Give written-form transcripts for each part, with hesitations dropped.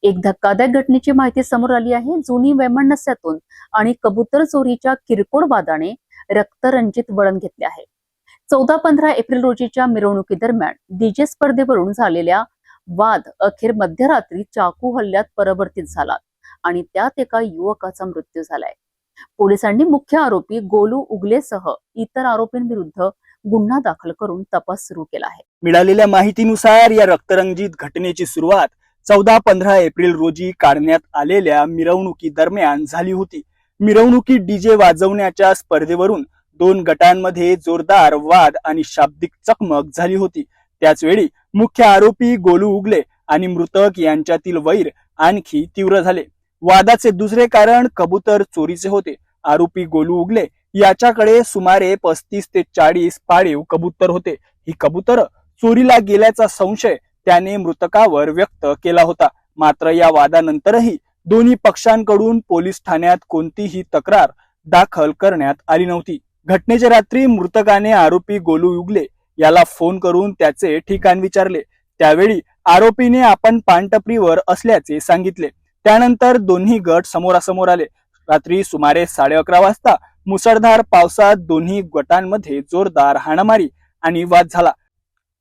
एक धक्कादायक घटनेची माहिती समोर आली आहे। जुनी वैमनस्यातून आणि कबूतर चोरीच्या किरकोळ वादाने रक्तरंजित वळण घेतले आहे। 14-15 एप्रिल रोजीच्या मिरवणुकीदरम्यान डीजे स्पर्धेवरून झालेल्या वाद अखेर मध्यरात्री चाकू हल्ल्यात परिवर्तित झाला आणि त्यात एका युवकाचा मृत्यू झालाय। पोलिसांनी मुख्य आरोपी गोलू उगलेसह इतर आरोपींविरुद्ध गुन्हा दाखल करून तपास सुरू केला आहे। मिळालेल्या माहितीनुसार या रक्तरंजित घटनेची सुरुवात 14-15 एप्रिल रोजी काढण्यात आलेल्या मिरवणुकी दरम्यान झाली होती। मिरवणुकीत डीजे वाजवण्याच्या स्पर्धेवरून दोन गटांमध्ये जोरदार वाद आणि शाब्दिक चकमक झाली होती। त्याचवेळी मुख्य आरोपी गोलू उगले आणि मृतक यांच्यातील वैर आणखी तीव्र झाले। वादाचे दुसरे कारण कबूतर चोरीचे होते। आरोपी गोलू उगले याच्याकडे सुमारे 35 ते 40 पाळीव कबूतर होते। ही कबूतर चोरीला गेल्याचा संशय त्याने मृतकावर व्यक्त केला होता। मात्र या वादानंतरही दोन्ही पक्षांकडून पोलीस ठाण्यात कोणतीही तक्रार दाखल करण्यात आली नव्हती। घटनेच्या रात्री मृतकाने आरोपी गोलू उगले याला फोन करून त्याचे ठिकाण विचारले। त्यावेळी आरोपीने आपण पानटपरीवर असल्याचे सांगितले। त्यानंतर दोन्ही गट समोरासमोर आले। रात्री सुमारे 11:30 वाजता मुसळधार पावसात दोन्ही गटांमध्ये जोरदार हाणामारी आणि वाद झाला।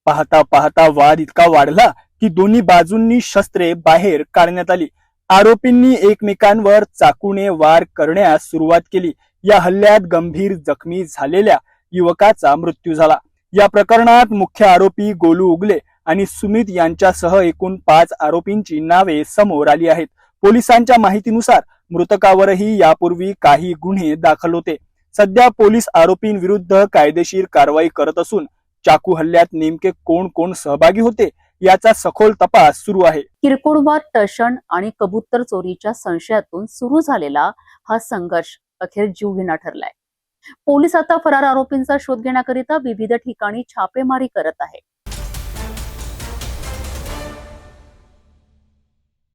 पाहता पाहता वाद इतका वाढला की दोन्ही बाजूंनी शस्त्रे बाहेर काढण्यात आली। आरोपींनी एकमेकांवर चाकूने वार करण्यास सुरुवात केली। या हल्ल्यात गंभीर जखमी झालेल्या युवकाचा मृत्यू झाला। या प्रकरणात मुख्य आरोपी गोलू उगले आणि सुमित यांच्यासह एकूण 5 आरोपींची नावे समोर आली आहेत। पोलिसांच्या माहितीनुसार मृतकावरही यापूर्वी काही गुन्हे दाखल होते। सध्या पोलीस आरोपींविरुद्ध कायदेशीर कारवाई करत असून चाकू हल्ल्यात नेमके कोण कोण सहभागी होते याचा सखोल तपास सुरू आहे। किरकोळ वाद, टशन आणि कबूतर चोरीच्या संशयातून सुरू झालेला हा संघर्ष अखेर जीवघेणा ठरलाय। पोलीस आता फरार आरोपींचा शोध घेण्याकरिता विविध ठिकाणी छापेमारी करत आहे।